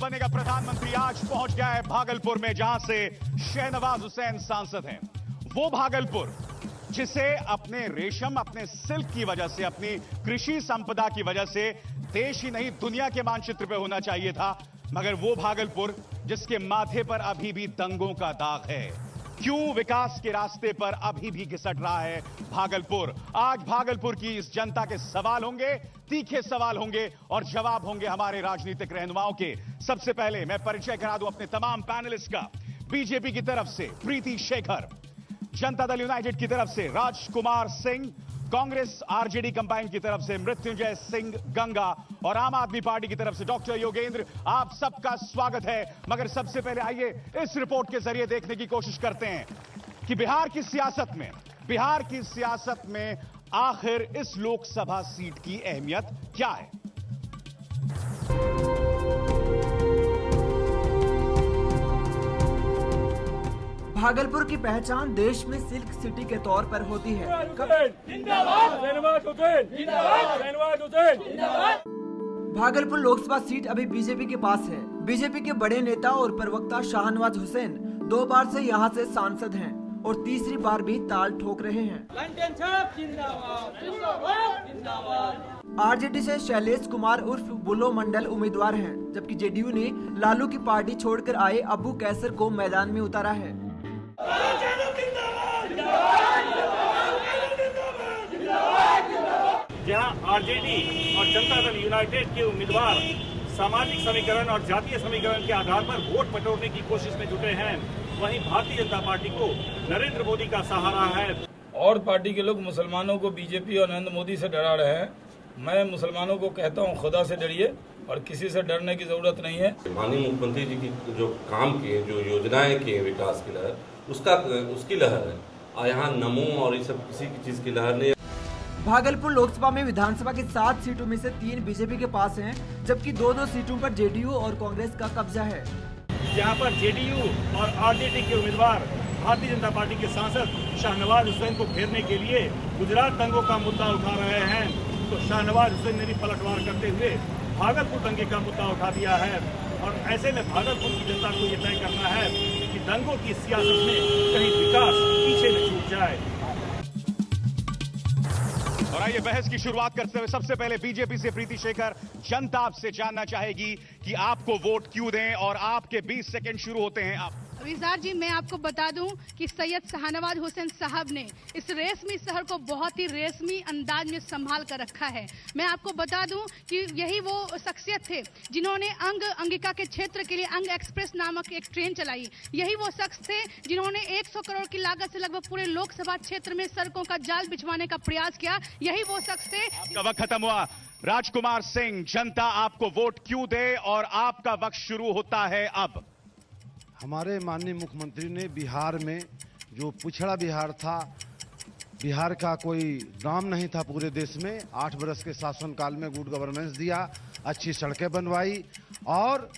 बनेगा प्रधानमंत्री आज पहुंच गया है भागलपुर में, जहां से शहनवाज हुसैन सांसद हैं। वो भागलपुर जिसे अपने रेशम, अपने सिल्क की वजह से, अपनी कृषि संपदा की वजह से देश ही नहीं दुनिया के मानचित्र पे होना चाहिए था, मगर वो भागलपुर जिसके माथे पर अभी भी दंगों का दाग है। क्यों विकास के रास्ते पर अभी भी घिसट रहा है भागलपुर? आज भागलपुर की इस जनता के सवाल होंगे, तीखे सवाल होंगे और जवाब होंगे हमारे राजनीतिक रहनुमाओं के। सबसे पहले मैं परिचय करा दूं अपने तमाम पैनलिस्ट का। बीजेपी की तरफ से प्रीति शेखर, जनता दल यूनाइटेड की तरफ से राजकुमार सिंह, कांग्रेस आरजेडी कंबाइन की तरफ से मृत्युंजय सिंह गंगा और आम आदमी पार्टी की तरफ से डॉक्टर योगेंद्र। आप सबका स्वागत है। मगर सबसे पहले आइए इस रिपोर्ट के जरिए देखने की कोशिश करते हैं कि बिहार की सियासत में आखिर इस लोकसभा सीट की अहमियत क्या है। भागलपुर की पहचान देश में सिल्क सिटी के तौर पर होती है। भागलपुर लोकसभा सीट अभी बीजेपी के पास है। बीजेपी के बड़े नेता और प्रवक्ता शहनवाज हुसैन 2 बार से यहां से सांसद हैं और तीसरी बार भी ताल ठोक रहे हैं। आरजेडी से शैलेश कुमार उर्फ बुलो मंडल उम्मीदवार हैं, जबकि जेडीयू ने लालू की पार्टी छोड़कर आए अबू कैसर को मैदान में उतारा है। जहां आरजेडी और जनता दल यूनाइटेड के उम्मीदवार सामाजिक समीकरण और जातीय समीकरण के आधार पर वोट बटोरने की कोशिश में जुटे हैं, वहीं भारतीय जनता पार्टी को नरेंद्र मोदी का सहारा है। और पार्टी के लोग मुसलमानों को बीजेपी और नरेंद्र मोदी से डरा रहे हैं। मैं मुसलमानों को कहता हूं, खुदा से डरिए और किसी से डरने की जरूरत नहीं है। माननीय मुख्यमंत्री जी की जो काम किए, जो योजनाएं की हैं विकास की लहर, उसकी लहर है। और यहाँ नमो और ये सब किसी की चीज की लहर नहीं। भागलपुर लोकसभा में विधानसभा की 7 सीटों में से 3 बीजेपी के पास हैं, जबकि 2 सीटों पर जेडीयू और कांग्रेस का कब्जा है। जहां पर जेडीयू और आरजेडी के उम्मीदवार भारतीय जनता पार्टी के सांसद शहनवाज हुसैन को घेरने के लिए गुजरात दंगों का मुद्दा उठा रहे हैं, तो शहनवाज हुसैन ने भी पलटवार करते हुए भागलपुर दंगे का मुद्दा उठा दिया है। और ऐसे में भागलपुर की जनता को ये तय करना है कि दंगों की सियासत में कहीं विकास पीछे न छूट जाए। और आइए बहस की शुरुआत करते हुए सबसे पहले बीजेपी से प्रीति शेखर, जनता आपसे जानना चाहेगी कि आपको वोट क्यों दें, और आपके 20 सेकंड शुरू होते हैं। आप अविजार जी, मैं आपको बता दूं कि सैयद शहनवाज हुसैन साहब ने इस रेशमी शहर को बहुत ही रेशमी अंदाज में संभाल कर रखा है। मैं आपको बता दूं कि यही वो शख्सियत थे जिन्होंने अंगिका के क्षेत्र के लिए अंग एक्सप्रेस नामक एक ट्रेन चलाई। यही वो शख्स थे जिन्होंने 100 करोड़ की लागत से लगभग पूरे लोकसभा क्षेत्र में सड़कों का जाल बिछवाने का प्रयास किया। यही वो शख्स थे। आपका वक्त खत्म हुआ। राजकुमार सिंह, जनता आपको वोट क्यों दे, और आपका वक्त शुरू होता है अब। हमारे माननीय मुख्यमंत्री ने बिहार में, जो पिछड़ा बिहार था, बिहार का कोई नाम नहीं था पूरे देश में, 8 वर्ष के शासनकाल में गुड गवर्नेंस दिया, अच्छी सड़कें बनवाई और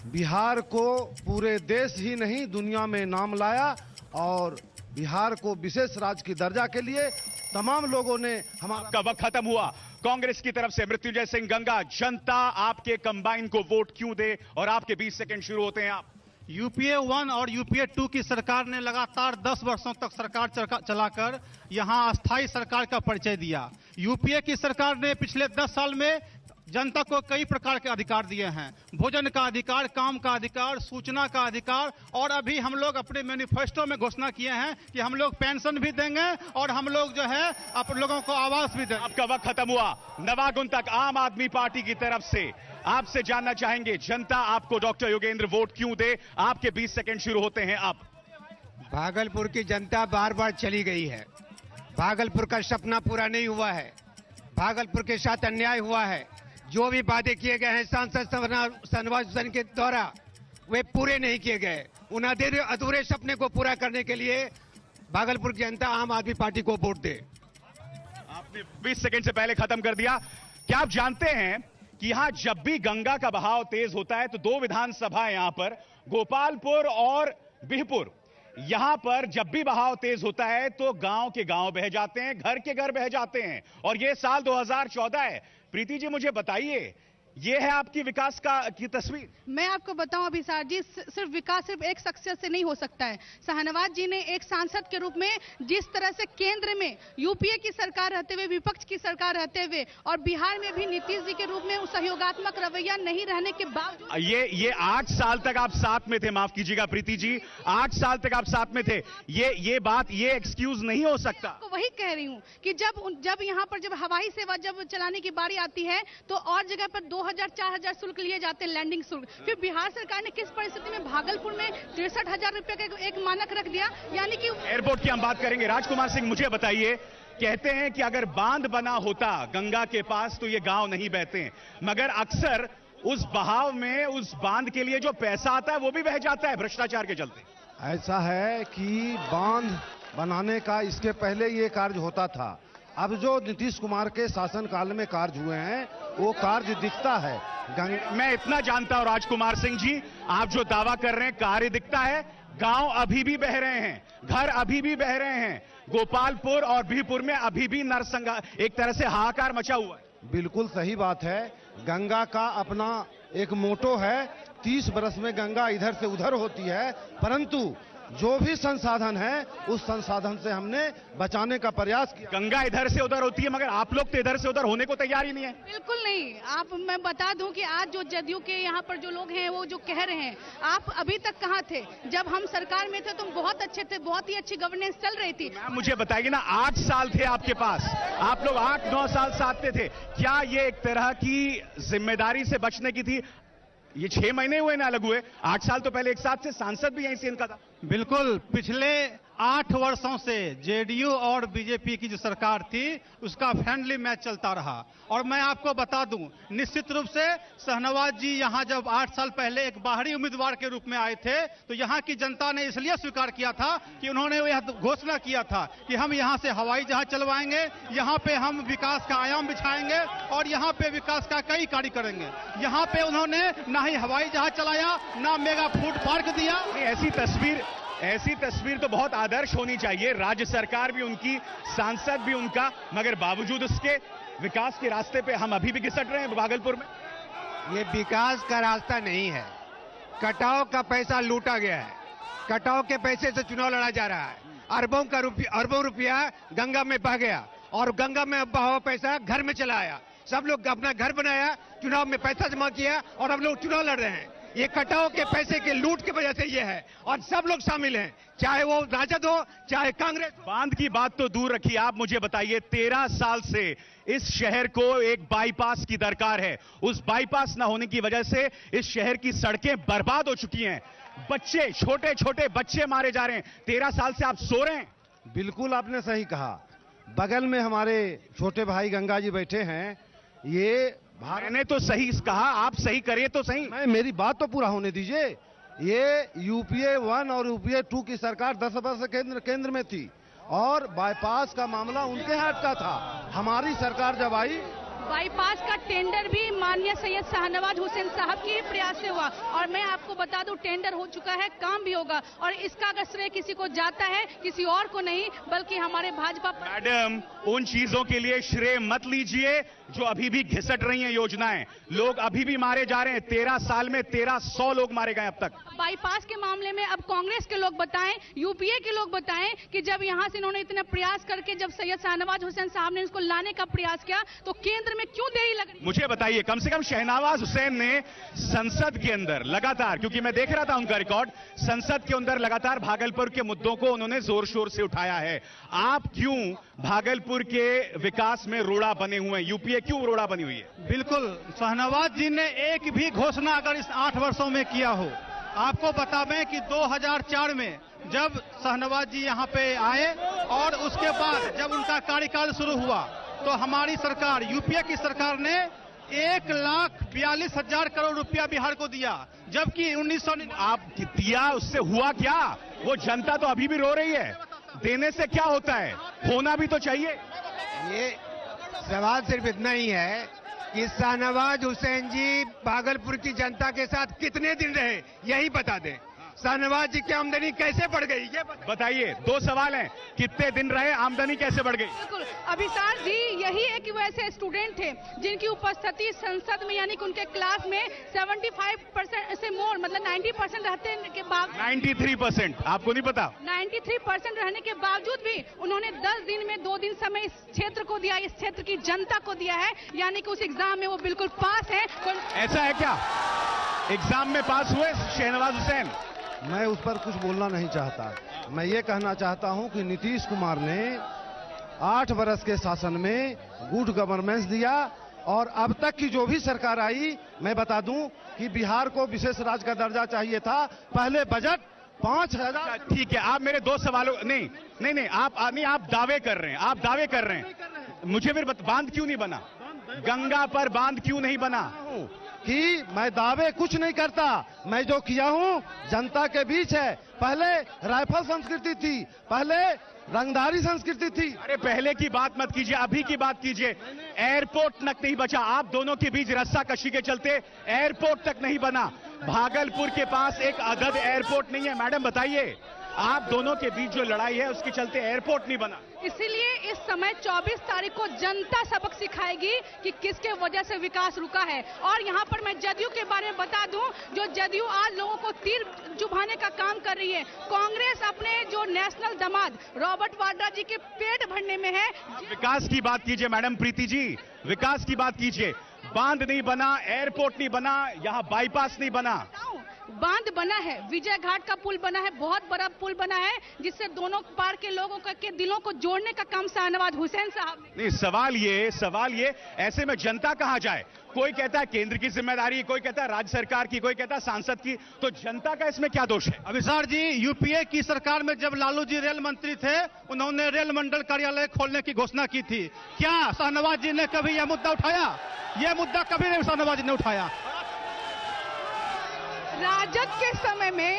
बिहार को पूरे देश ही नहीं दुनिया में नाम लाया। और बिहार को विशेष राज्य की दर्जा के लिए तमाम लोगों ने हमारा वक्त खत्म हुआ। कांग्रेस की तरफ से मृत्युंजय सिंह गंगा, जनता आपके कंबाइन को वोट क्यों दे, और आपके 20 सेकंड शुरू होते हैं। आप यूपीए 1 और यूपीए 2 की सरकार ने लगातार 10 वर्षों तक सरकार चलाकर यहां अस्थायी सरकार का परिचय दिया। यूपीए की सरकार ने पिछले 10 साल में जनता को कई प्रकार के अधिकार दिए हैं, भोजन का अधिकार, काम का अधिकार, सूचना का अधिकार, और अभी हम लोग अपने मैनिफेस्टो में घोषणा किए हैं कि हम लोग पेंशन भी देंगे और हम लोग जो है आप लोगों को आवास भी देंगे। आपका वक्त खत्म हुआ। नवागुन तक आम आदमी पार्टी की तरफ से आपसे जानना चाहेंगे, जनता आपको डॉक्टर योगेंद्र वोट क्यों दे, आपके 20 सेकंड शुरू होते हैं। अब भागलपुर की जनता बार बार चली गई है। भागलपुर का सपना पूरा नहीं हुआ है। भागलपुर के साथ अन्याय हुआ है। जो भी वादे किए गए हैं सांसद शहनवाज हुसैन के द्वारा, वे पूरे नहीं किए गए। उन अधूरे सपने को पूरा करने के लिए भागलपुर की जनता आम आदमी पार्टी को वोट दे। आपने 20 सेकंड से पहले खत्म कर दिया। क्या आप जानते हैं कि यहां जब भी गंगा का बहाव तेज होता है तो 2 विधानसभा यहां पर, गोपालपुर और बिहपुर, यहां पर जब भी बहाव तेज होता है तो गांव के गांव बह जाते हैं, घर के घर बह जाते हैं। और यह साल 2014 है। प्रीति जी, मुझे बताइए, ये है आपकी विकास की तस्वीर। मैं आपको बताऊं अभिसार जी, सिर्फ विकास सिर्फ एक शख्सियत से नहीं हो सकता है। शाहनवाज जी ने एक सांसद के रूप में जिस तरह से केंद्र में यूपीए की सरकार रहते हुए, विपक्ष की सरकार रहते हुए और बिहार में भी नीतीश जी के रूप में सहयोगात्मक रवैया नहीं रहने के बावजूद ये 8 साल तक आप साथ में थे, माफ कीजिएगा प्रीति जी, 8 साल तक आप साथ में थे, ये एक्सक्यूज नहीं हो सकता। तो वही कह रही हूँ कि जब यहाँ पर जब हवाई सेवा जब चलाने की बारी आती है तो और जगह पर 2000-4000 शुल्क लिए जाते हैं, लैंडिंग शुल्क। फिर बिहार सरकार ने किस परिस्थिति में भागलपुर में 63,000 रुपए का एक मानक रख दिया, यानी कि एयरपोर्ट की हम बात करेंगे। राजकुमार सिंह, मुझे बताइए, कहते हैं कि अगर बांध बना होता गंगा के पास तो ये गांव नहीं बहते, मगर अक्सर उस बहाव में उस बांध के लिए जो पैसा आता है वो भी बह जाता है भ्रष्टाचार के चलते। ऐसा है कि बांध बनाने का इसके पहले ये कार्य होता था। अब जो नीतीश कुमार के शासनकाल में कार्य हुए हैं वो कार्य दिखता है। मैं इतना जानता हूं राजकुमार सिंह जी, आप जो दावा कर रहे हैं कार्य दिखता है, गांव अभी भी बह रहे हैं, घर अभी भी बह रहे हैं, गोपालपुर और बीहपुर में अभी भी नरसंगा एक तरह से हाहाकार मचा हुआ है। बिल्कुल सही बात है। गंगा का अपना एक मोटो है, 30 बरस में गंगा इधर से उधर होती है, परंतु जो भी संसाधन है उस संसाधन से हमने बचाने का प्रयास किया। गंगा इधर से उधर होती है, मगर आप लोग तो इधर से उधर होने को तैयार ही नहीं है। बिल्कुल नहीं। मैं बता दूं कि आज जो जदयू के यहाँ पर जो लोग हैं वो जो कह रहे हैं, आप अभी तक कहाँ थे? जब हम सरकार में थे तो बहुत अच्छे थे, बहुत ही अच्छी गवर्नेंस चल रही थी। मुझे बताइए ना, 8 साल थे आपके पास, आप लोग 8-9 साल साथ में थे, क्या ये एक तरह की जिम्मेदारी से बचने की थी? ये 6 महीने हुए ना अलग हुए, 8 साल तो पहले एक साथ से सांसद भी यहीं से इनका था। बिल्कुल, पिछले 8 वर्षों से जेडीयू और बीजेपी की जो सरकार थी उसका फ्रेंडली मैच चलता रहा। और मैं आपको बता दूं, निश्चित रूप से शाहनवाज जी यहां जब 8 साल पहले एक बाहरी उम्मीदवार के रूप में आए थे तो यहां की जनता ने इसलिए स्वीकार किया था कि उन्होंने यह घोषणा किया था कि हम यहां से हवाई जहाज चलवाएंगे, यहां पे हम विकास का आयाम बिछाएंगे और यहां पे विकास का कई कार्य करेंगे। यहां पे उन्होंने ना ही हवाई जहाज चलाया, ना मेगा फूड पार्क दिया। ऐसी तस्वीर तो बहुत आदर्श होनी चाहिए, राज्य सरकार भी उनकी, सांसद भी उनका, मगर बावजूद उसके विकास के रास्ते पे हम अभी भी घिसट रहे हैं भागलपुर में। ये विकास का रास्ता नहीं है, कटाव का पैसा लूटा गया है, कटाव के पैसे से चुनाव लड़ा जा रहा है। अरबों रुपया गंगा में बह गया और गंगा में बहा हुआ पैसा घर में चला आया। सब लोग अपना घर बनाया, चुनाव में पैसा जमा किया और अब लोग चुनाव लड़ रहे हैं। ये कटाव के पैसे के लूट की वजह से ये है और सब लोग शामिल हैं, चाहे वो राजद हो चाहे कांग्रेस। बांध की बात तो दूर रखिए, आप मुझे बताइए, 13 साल से इस शहर को एक बाईपास की दरकार है। उस बाईपास ना होने की वजह से इस शहर की सड़कें बर्बाद हो चुकी हैं, बच्चे, छोटे छोटे बच्चे मारे जा रहे हैं। 13 साल से आप सो रहे हैं। बिल्कुल आपने सही कहा। बगल में हमारे छोटे भाई गंगा जी बैठे हैं, ये मैंने तो सही कहा, आप सही करिए तो सही। मेरी बात तो पूरा होने दीजिए। ये यूपीए 1 और यूपीए 2 की सरकार 10 वर्ष केंद्र में थी और बाईपास का मामला उनके हाथ का था। हमारी सरकार जब आई, बाईपास का टेंडर भी माननीय सैयद शाहनवाज हुसैन साहब के प्रयास से हुआ और मैं आपको बता दूं टेंडर हो चुका है, काम भी होगा और इसका अगर श्रेय किसी को जाता है, किसी और को नहीं बल्कि हमारे भाजपा। मैडम, उन चीजों के लिए श्रेय मत लीजिए जो अभी भी घिसट रही हैं योजनाएं। लोग अभी भी मारे जा रहे हैं, 13 साल में 1300 लोग मारे गए अब तक। बाईपास के मामले में अब कांग्रेस के लोग बताएं, यूपीए के लोग बताएं कि जब यहां से इन्होंने इतना प्रयास करके जब सैयद शाहनवाज हुसैन साहब ने इसको लाने का प्रयास किया तो केंद्र में क्यों देरी लगी? मुझे बताइए, कम से कम शाहनवाज हुसैन ने संसद के अंदर लगातार, क्योंकि मैं देख रहा था उनका रिकॉर्ड, संसद के अंदर लगातार भागलपुर के मुद्दों को उन्होंने जोर शोर से उठाया है। आप क्यों भागलपुर के विकास में रोड़ा बने हुए हैं? यूपीए क्यों रोड़ा बनी हुई है? बिल्कुल, शाहनवाज जी ने एक भी घोषणा अगर इस 8 वर्षों में किया हो, आपको बता दें कि 2004 में जब शाहनवाज जी यहाँ पे आए और उसके बाद जब उनका कार्यकाल शुरू हुआ तो हमारी सरकार, यूपीए की सरकार ने 1,42,000 करोड़ रुपया बिहार को दिया, जबकि 1900 आप दिया, उससे हुआ क्या? वो जनता तो अभी भी रो रही है। देने से क्या होता है? होना भी तो चाहिए। ये सवाल सिर्फ इतना ही है कि शाहनवाज हुसैन जी भागलपुर की जनता के साथ कितने दिन रहे, यही बता दें। शाहनवाज जी की आमदनी कैसे बढ़ गई ये बताइए। 2 सवाल हैं, कितने दिन रहे, आमदनी कैसे बढ़ गई? बिल्कुल अभिसार जी, यही एक वैसे स्टूडेंट थे जिनकी उपस्थिति संसद में यानी कि उनके क्लास में 75% से मोर मतलब 90% रहने के बाद 93%, आपको नहीं पता? 93% रहने के बावजूद भी उन्होंने 10 दिन में 2 दिन समय इस क्षेत्र को दिया, इस क्षेत्र की जनता को दिया है, यानी कि उस एग्जाम में वो बिल्कुल पास है। ऐसा है क्या? एग्जाम में पास हुए शहनवाज हुसैन? मैं उस पर कुछ बोलना नहीं चाहता। मैं ये कहना चाहता हूं कि नीतीश कुमार ने 8 वर्ष के शासन में गुड गवर्नेंस दिया और अब तक की जो भी सरकार आई, मैं बता दूं कि बिहार को विशेष राज्य का दर्जा चाहिए था। पहले बजट 5000। ठीक है, आप मेरे 2 सवालों नहीं, आप दावे कर रहे हैं, आप दावे कर रहे हैं। मुझे फिर बांध क्यों नहीं बना? गंगा पर बांध क्यों नहीं बना? कि मैं दावे कुछ नहीं करता, मैं जो किया हूं जनता के बीच है। पहले राइफल संस्कृति थी, पहले रंगदारी संस्कृति थी। अरे पहले की बात मत कीजिए, अभी की बात कीजिए। एयरपोर्ट तक नहीं बचा, आप दोनों के बीच रस्सा कशी के चलते एयरपोर्ट तक नहीं बना। भागलपुर के पास एक अदद एयरपोर्ट नहीं है। मैडम बताइए, आप दोनों के बीच जो लड़ाई है उसके चलते एयरपोर्ट नहीं बना। इसीलिए इस समय 24 तारीख को जनता सबक सिखाएगी कि किसके वजह से विकास रुका है। और यहाँ पर मैं जदयू के बारे में बता दूं, जो जदयू आज लोगों को तीर चुभाने का काम कर रही है। कांग्रेस अपने जो नेशनल दामाद रॉबर्ट वाड्रा जी के पेट भरने में है। विकास की बात कीजिए मैडम प्रीति जी, विकास की बात कीजिए। बांध नहीं बना, एयरपोर्ट नहीं बना, यहाँ बाईपास नहीं बना। बांध बना है, विजय घाट का पुल बना है, बहुत बड़ा पुल बना है, जिससे दोनों पार के लोगों के दिलों को जोड़ने का काम शाहनवाज हुसैन साहब ने। नहीं, सवाल ये ऐसे में जनता कहां जाए? कोई कहता है केंद्र की जिम्मेदारी, कोई कहता है राज्य सरकार की, कोई कहता है सांसद की, तो जनता का इसमें क्या दोष है? अभिसार जी, यूपीए की सरकार में जब लालू जी रेल मंत्री थे, उन्होंने रेल मंडल कार्यालय खोलने की घोषणा की थी। क्या शाहनवाज जी ने कभी यह मुद्दा उठाया? यह मुद्दा कभी नहीं शाहनवाज जी ने उठाया। राजद के समय में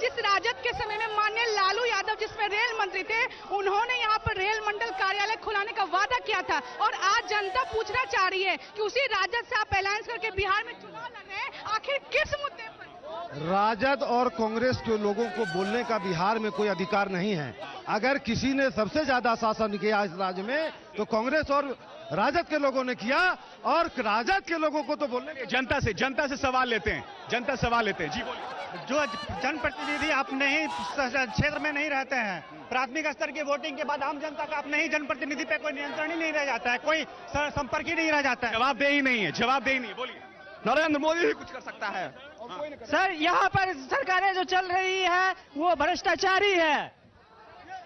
जिस राजद के समय में माननीय लालू यादव जिसमें रेल मंत्री थे, उन्होंने यहाँ पर रेल मंडल कार्यालय खुलाने का वादा किया था। और आज जनता पूछना चाह रही है कि उसी राजद से आप अलायंस करके बिहार में चुनाव लड़ रहे हैं, आखिर किस मुद्दे पर? राजद और कांग्रेस के लोगों को बोलने का बिहार में कोई अधिकार नहीं है। अगर किसी ने सबसे ज्यादा शासन किया इस राज्य में तो कांग्रेस और राजद के लोगों ने किया, और राजद के लोगों को तो बोलने। जनता से सवाल लेते हैं, जनता सवाल लेते हैं। जी बोलिए। जो जनप्रतिनिधि अपने ही क्षेत्र में नहीं रहते हैं, प्राथमिक स्तर की वोटिंग के बाद आम जनता का अपने ही जनप्रतिनिधि पे कोई नियंत्रण ही नहीं रह जाता है, कोई संपर्क ही नहीं रह जाता है। जवाबदेही नहीं है, जवाबदेही नहीं। बोलिए। नरेंद्र मोदी ही कुछ कर सकता है। सर, यहाँ पर सरकारें जो चल रही है वो भ्रष्टाचारी है।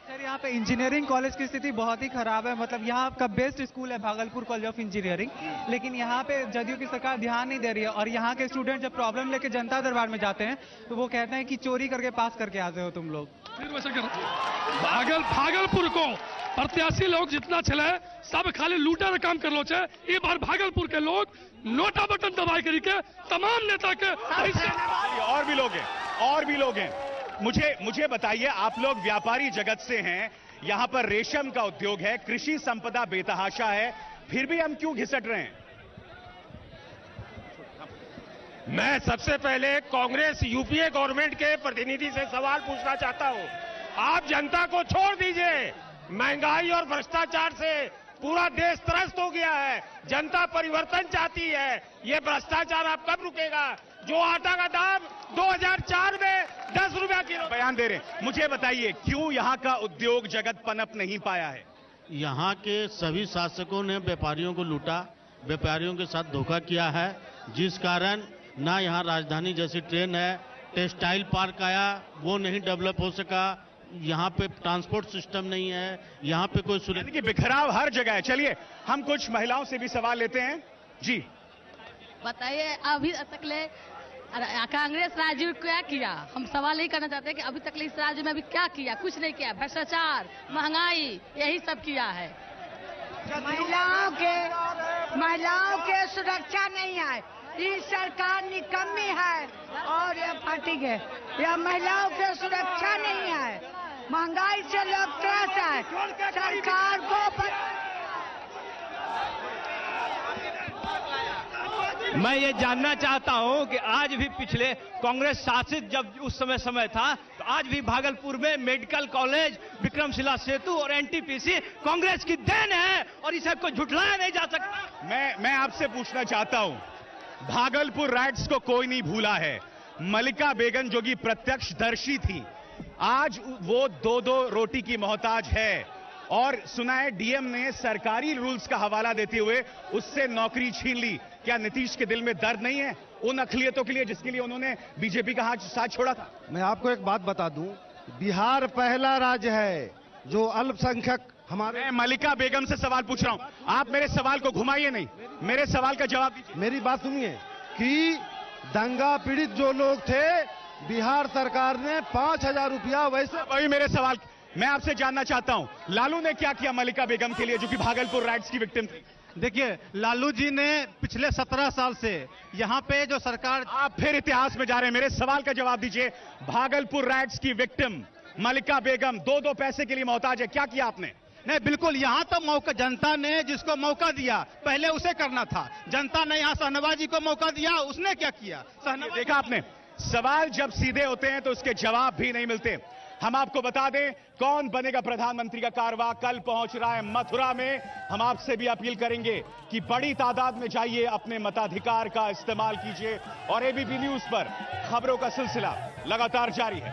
सर, यहाँ पे इंजीनियरिंग कॉलेज की स्थिति बहुत ही खराब है। मतलब यहाँ का बेस्ट स्कूल है भागलपुर कॉलेज ऑफ इंजीनियरिंग, लेकिन यहाँ पे जदयू की सरकार ध्यान नहीं दे रही है। और यहाँ के स्टूडेंट जब प्रॉब्लम लेके जनता दरबार में जाते हैं तो वो कहते हैं कि चोरी करके पास करके आते हो तुम लोग। भागलपुर को प्रत्याशी लोग जितना चले सब खाली लूटा काम कर लो छे। ये बार भागलपुर के लोग नोटा बटन दबाई करी के तमाम नेता के और भी लोग हैं। मुझे बताइए, आप लोग व्यापारी जगत से हैं, यहाँ पर रेशम का उद्योग है, कृषि संपदा बेतहाशा है, फिर भी हम क्यों घिसट रहे हैं? मैं सबसे पहले कांग्रेस यूपीए गवर्नमेंट के प्रतिनिधि से सवाल पूछना चाहता हूं। आप जनता को छोड़ दीजिए, महंगाई और भ्रष्टाचार से पूरा देश त्रस्त हो गया है। जनता परिवर्तन चाहती है, ये भ्रष्टाचार आप कब रुकेगा? जो आटा का दाम 2004 में 10 रुपया किलो बयान दे रहे हैं। मुझे बताइए, क्यों यहाँ का उद्योग जगत पनप नहीं पाया है? यहाँ के सभी शासकों ने व्यापारियों को लूटा, व्यापारियों के साथ धोखा किया है, जिस कारण ना यहाँ राजधानी जैसी ट्रेन है, टेक्सटाइल पार्क आया वो नहीं डेवलप हो सका, यहाँ पे ट्रांसपोर्ट सिस्टम नहीं है, यहाँ पे कोई सुरक्षा की बिखराव हर जगह है। चलिए हम कुछ महिलाओं से भी सवाल लेते हैं। जी बताइए, अभी तक ले कांग्रेस राज्य में क्या किया? हम सवाल यही करना चाहते हैं कि अभी तक इस राज्य में अभी क्या किया? कुछ नहीं किया। भ्रष्टाचार, महंगाई, यही सब किया है। महिलाओं के सुरक्षा नहीं है, ये सरकार निकम्मी है और ये पार्टी के यह महिलाओं के सुरक्षा नहीं है। महंगाई से लोग त्रस्त है, सरकार को मैं ये जानना चाहता हूं कि आज भी पिछले कांग्रेस शासित जब उस समय था तो आज भी भागलपुर में मेडिकल कॉलेज, विक्रमशिला सेतु और एनटीपीसी कांग्रेस की देन है और इसे कोई झुठलाया नहीं जा सकता। मैं आपसे पूछना चाहता हूं, भागलपुर राइट्स को कोई नहीं भूला है। मल्लिका बेगम जो कि प्रत्यक्षदर्शी थी, आज वो 2-2 रोटी की मोहताज है और सुना है डीएम ने सरकारी रूल्स का हवाला देते हुए उससे नौकरी छीन ली। क्या नीतीश के दिल में दर्द नहीं है उन अखिलियतों के लिए जिसके लिए उन्होंने बीजेपी का साथ छोड़ा था? मैं आपको एक बात बता दूं, बिहार पहला राज्य है जो अल्पसंख्यक हमारे। मैं मल्लिका बेगम से सवाल पूछ रहा हूं, आप मेरे सवाल को घुमाइए नहीं, मेरे सवाल का जवाब दीजिए। मेरी बात सुनिए कि दंगा पीड़ित जो लोग थे, बिहार सरकार ने 5,000 रुपया वैसे। वही मेरे सवाल, मैं आपसे जानना चाहता हूं, लालू ने क्या किया मल्लिका बेगम के लिए जो कि भागलपुर राइट्स की विक्टिम थी? देखिए, लालू जी ने पिछले 17 साल से यहाँ पे जो सरकार। आप फिर इतिहास में जा रहे हैं, मेरे सवाल का जवाब दीजिए। भागलपुर राइट्स की विक्टिम मल्लिका बेगम 2-2 पैसे के लिए मोहताज है, क्या किया आपने? नहीं, बिल्कुल, यहाँ तो मौका जनता ने जिसको मौका दिया पहले उसे करना था। जनता ने यहाँ शाहनवाज जी को मौका दिया, उसने क्या किया? देखा आपने, सवाल जब सीधे होते हैं तो उसके जवाब भी नहीं मिलते। हम आपको बता दें कौन बनेगा प्रधानमंत्री का कारवा कल पहुंच रहा है मथुरा में। हम आपसे भी अपील करेंगे कि बड़ी तादाद में जाइए, अपने मताधिकार का इस्तेमाल कीजिए और एबीपी न्यूज पर खबरों का सिलसिला लगातार जारी है।